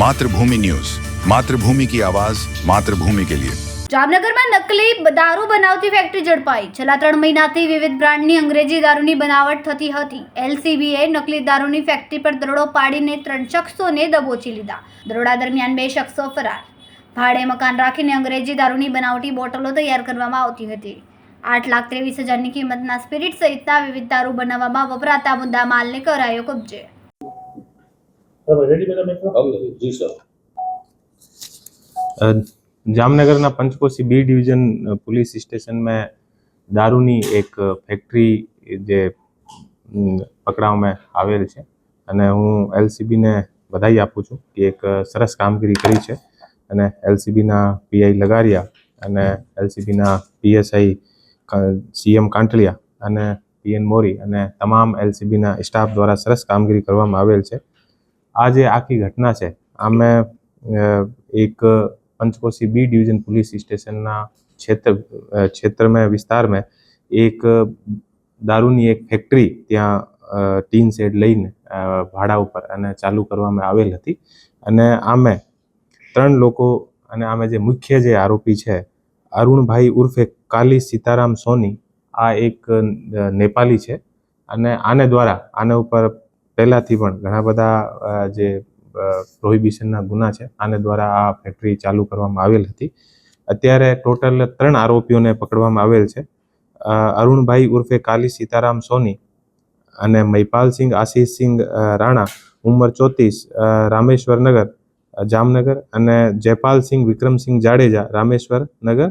मातृभूमि न्यूज, मातृभूमि की आवाज, मातृभूमि के लिए। જામનગરમાં નકલી દારૂ બનાવતી ફેક્ટરી ઝડપાઈ। છેલ્લા 3 મહિનાથી વિવિધ બ્રાન્ડની અંગ્રેજી દારૂની બનાવટ થતી હતી। એલસીબીએ નકલી દારૂની ફેક્ટરી પર દરોડો પાડીને 3 શખ્સોને દબોચી લીધા। દરોડા દરમિયાન 2 શખ્સો ફરાર। ભાડે મકાન રાખીને અંગ્રેજી દારૂની બનાવટી બોટલો તૈયાર કરવામાં આવતી હતી। 8,23,000ની કિંમતના સ્પિરિટ સહિતના વિવિધ દારૂ બનાવવામાં વપરાતા મુદ્દા માલને કરાયો કબજે। Jamnagar Panchkoshi B division police station में दारूनी एक फैक्टरी जे पकड़ाव में आवेल छे अने हूँ एलसीबी ने बधाई आपू छूं कि एक सरस कामगीरी करी छे अने एलसीबी ना पीआई लगारिया अने एलसीबी ना पीएसआई सीएम कांटलिया अने पीएन मोरी अने तमाम एलसीबी ना स्टाफ द्वारा सरस कामगीरी करवामां आवेल छे। आ जे आखी घटना छे आमे एक Panchkoshi B division police station ना क्षेत्र में विस्तार में एक दारूनी एक फैक्टरी त्या टीन शेड लईने भाड़ा पर अने चालू करवामां आवेल हती अने आमे 3 लोको अने आमे जे मुख्य जे आरोपी छे अरुणभाई उर्फे काली सीताराम सोनी आ एक नेपाली छे अने आने द्वारा आने उपर पहलाथी पण घणा बधा जे प्रोहिबिशनना गुना छे आने द्वारा आ फैक्टरी चालू करवामां आवेल हती। अत्यारे टोटल 3 आरोपीओने पकड़वामां आवेल छे। अरुणभाई उर्फे काली सीताराम सोनी अने महिपाल सिंह आशीष सिंह राणा उमर 34 रामेश्वर नगर जामनगर अने जयपाल सिंह विक्रम सिंह जाडेजा रामेश्वर नगर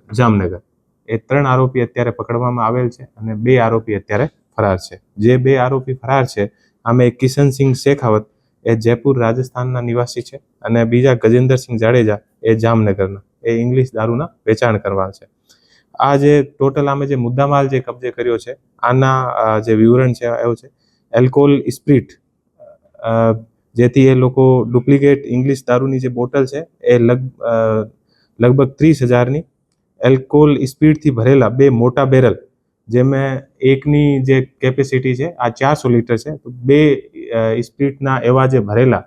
जामनगर ए 3 आरोपी अत्यारे पकड़वामां आवेल छे अने 2 आरोपी अत्यारे फरार छे। जे 2 आरोपी फरार छे आमे किशन सिंह शेखावत ए जयपुर राजस्थानना निवासी छे अने बीजा गजेंद्र सिंह जाडेजा ए जामनगरना ए इंग्लिश दारूना वेचाण करवा छे। आ जे टोटल आमे जे मुद्दामाल जे कब्जे कर्यो छे आना जे विवरण छे एवो छे एल्कोहोल स्प्रिट जेथी ए लोको डुप्लिकेट इंग्लिश दारूनी जे बोटल छे ए लगभग 30,000 एल्कोहोल स्पीड थी भरेला 2 मोटा बेरल जेमें एकनी जे केपेसिटी है आ 400 लीटर है तो 2 स्पीडना एवा जे भरेला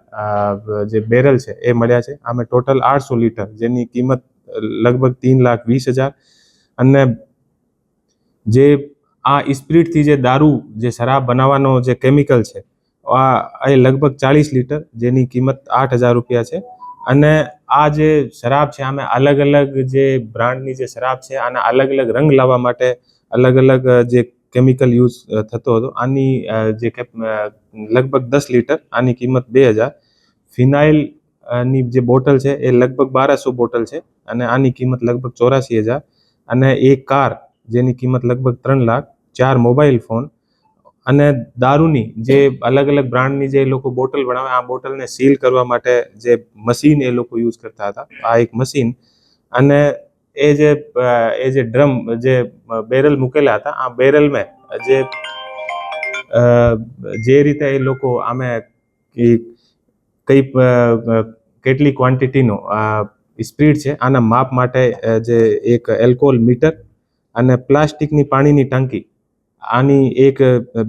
जे बेरल है ए मळ्या छे। आमे टोटल 800 लीटर जेनी कीमत लगभग 3,20,000 अने जे आ स्पीड थी जे दारू जे शराब बनावવાનો जे केमिकल है आ लगभग 40 लीटर जेनी कीमत 8,000 रुपया है अने आ जे शराब है आमे अलग अलग जे ब्रांडनी जे शराब है आना अलग अलग रंग लावा माटे अलग अलग जे केमिकल यूज थतो हतो आनी जे लगभग 10 लीटर आनी कीमत 2,000 फिनाइल नी जे बोटल है ए लगभग 1200 बोटल है अने आनी कीमत लगभग 84,000 अने एक कार जेनी कीमत लगभग 3 लाख 4 मोबाइल फोन अने दारूनी जे अलग अलग ब्रांडनी जे लोको बोटल बनावे आ बोटल ने सील करवा माटे जे मशीन ए लोको यूज करता था आ एक मशीन अने ए जे ड्रम जे बेरल मुकेला था आ बेरल में जे रीते ए लोको आमे कई केटली क्वांटिटी नो स्पीड है आना माप माटे जे एक एल्कोहोल मीटर अने प्लास्टिकनी पाणीनी टांकी आनी एक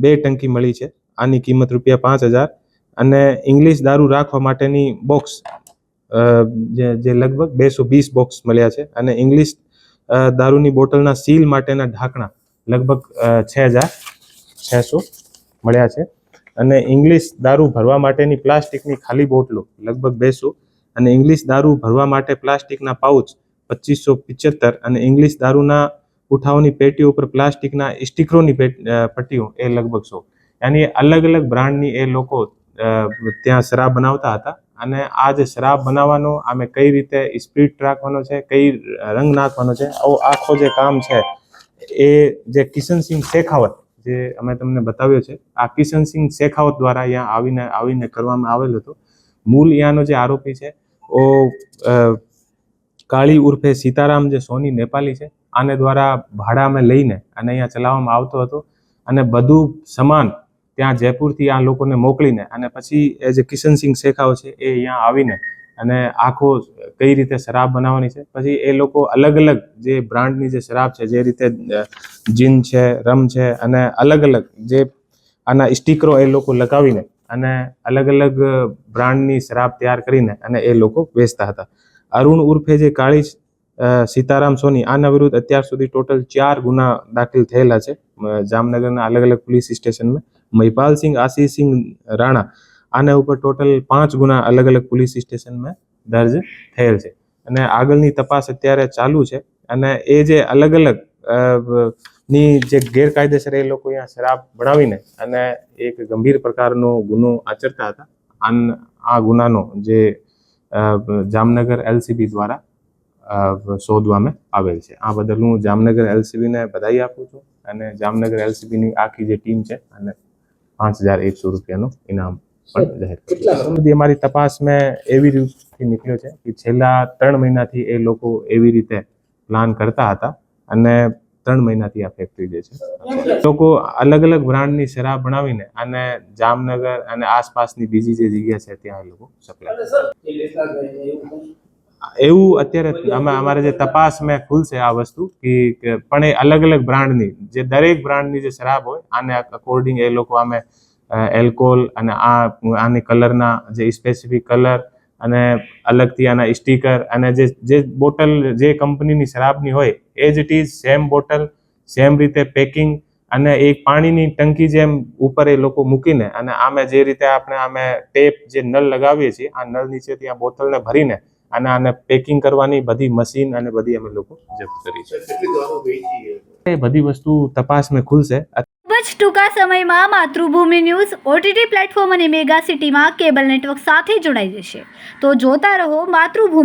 2 टंकी मळी छे आनी कीमत रुपया 5,000 अने इंग्लिश दारू राखवा माटेनी बॉक्स जे लगभग 220 बॉक्स मळ्या छे अने इंग्लिश दारूनी बोटलना सील माटेना ढाकणा लगभग 6,600 मळ्या छे अने इंग्लिश दारू भरवा माटेनी प्लास्टिकनी खाली बोटलो लगभग 200 अने इंग्लिश दारू भरवा माटे प्लास्टिकना पाउच 2575 अने इंग्लिश दारूना उठावनी पेटीओ पर प्लास्टिकना स्टिकरोनी पट्टीओ ए लगभग 100 यानी अलग अलग ब्रांडनी ए लोको त्यां शराब बनावता हता अने आ जे शराब बनावવાનો आमे कई रीते स्पीड રાખવાનો છે कई रंग નાખવાનો છે આખો જે કામ છે એ જે કિશનસિંહ શેખાવત જે અમે તમને બતાવ્યો છે આ કિશનસિંહ શેખાવત દ્વારા અહીંયા આવીને કરવામાં આવેલ હતો। મૂળ અહીંયાનો જે આરોપી છે ઓ કાળી ઉર્ફે સીતારામ જે સોની નેપાલી છે આને દ્વારા ભાડામાં લઈને અને અહીંયા ચલાવવામાં આવતો હતો અને બધું સામાન ત્યાં જયપુરથી આ લોકોને મોકલીને અને પછી એ જે કિશનસિંહ શેખાવત છે એ અહીંયા આવીને અને આખો કઈ રીતે શરાબ બનાવવાની છે પછી એ લોકો અલગ અલગ જે બ્રાન્ડની જે શરાબ છે જે રીતે જીન છે રમ છે અને અલગ અલગ જે આના સ્ટીકરો એ લોકો લગાવીને અને અલગ અલગ બ્રાન્ડની શરાબ તૈયાર કરીને અને એ લોકો વેચતા હતા. અરુણ ઉર્ફે જે કાળી સીતારામ સોની, આના વિરુદ્ધ અત્યાર સુધી ટોટલ 4 ગુના દાખલ થયેલા છે જામનગરના અલગ અલગ પોલીસ સ્ટેશનમાં. મહિપાલસિંહ આશીષસિંહ રાણા, આના ઉપર ટોટલ 5 ગુના અલગ અલગ પોલીસ સ્ટેશનમાં દર્જ થયેલ છે અને આગળની તપાસ અત્યારે ચાલુ છે. અને એ જે અલગ અલગ ની જે ગેરકાયદેસર એ લોકો અહીંયા શરાબ બનાવીને અને એક ગંભીર પ્રકારનો ગુનો આચરતા હતા. આ ગુનાનો જે જામનગર એલસીબી દ્વારા શોધવામાં આવેલ છે. આ બદલ હું જામનગર એલસીબીને બધાઈ આપું છું અને જામનગર એલસીબીની આખી જે ટીમ છે અને 5100 રૂપિયાનું ઇનામ પણ જાહેર કર્યું. અમારી તપાસમાં એવી રીતે નીકળ્યો છે કે છેલ્લા 3 મહિનાથી એ લોકો એવી રીતે પ્લાન કરતા હતા અને 3 મહિનાથી આ ફેક્ટરી જે છે લોકો અલગ અલગ બ્રાન્ડની શરાબ બનાવીને અને જામનગર અને આસપાસની બીજી જે જગ્યા છે ત્યાં એ લોકો સપ્લાય એવું અત્યારે અમારે જે તપાસમાં ખુલશે આ વસ્તુ કે પણ એ અલગ અલગ બ્રાન્ડની જે દરેક બ્રાન્ડની જે શરાબ હોય આને અકોર્ડિંગ એ લોકો આમે એલ્કોહોલ અને આની કલરના જે સ્પેસિફિક કલર અને અલગથી આના સ્ટીકર અને જે બોટલ જે કંપનીની શરાબની હોય as it is same bottle, same રીતે પેકિંગ અને એક પાણીની ટંકી જેમ ઉપર એ લોકો મૂકીને અને આમે જે રીતે આપણે આમે ટેપ જે નળ લગાવીએ છીએ આ નળ નીચે ત્યાં બોટલને ભરીને અને આને પેકિંગ કરવાની બધી મશીન અને બધી અમે લોકો જપ્ત કરી છે. એ બધી વસ્તુ તપાસમાં ખુલશે. ખૂબ જ ટૂંકા સમયમાં માતૃભૂમિ ન્યૂઝ OTT પ્લેટફોર્મ અને મેગા સિટીમાં કેબલ નેટવર્ક સાથે જોડાઈ જશે. તો જોતા રહો માતૃભૂમિ.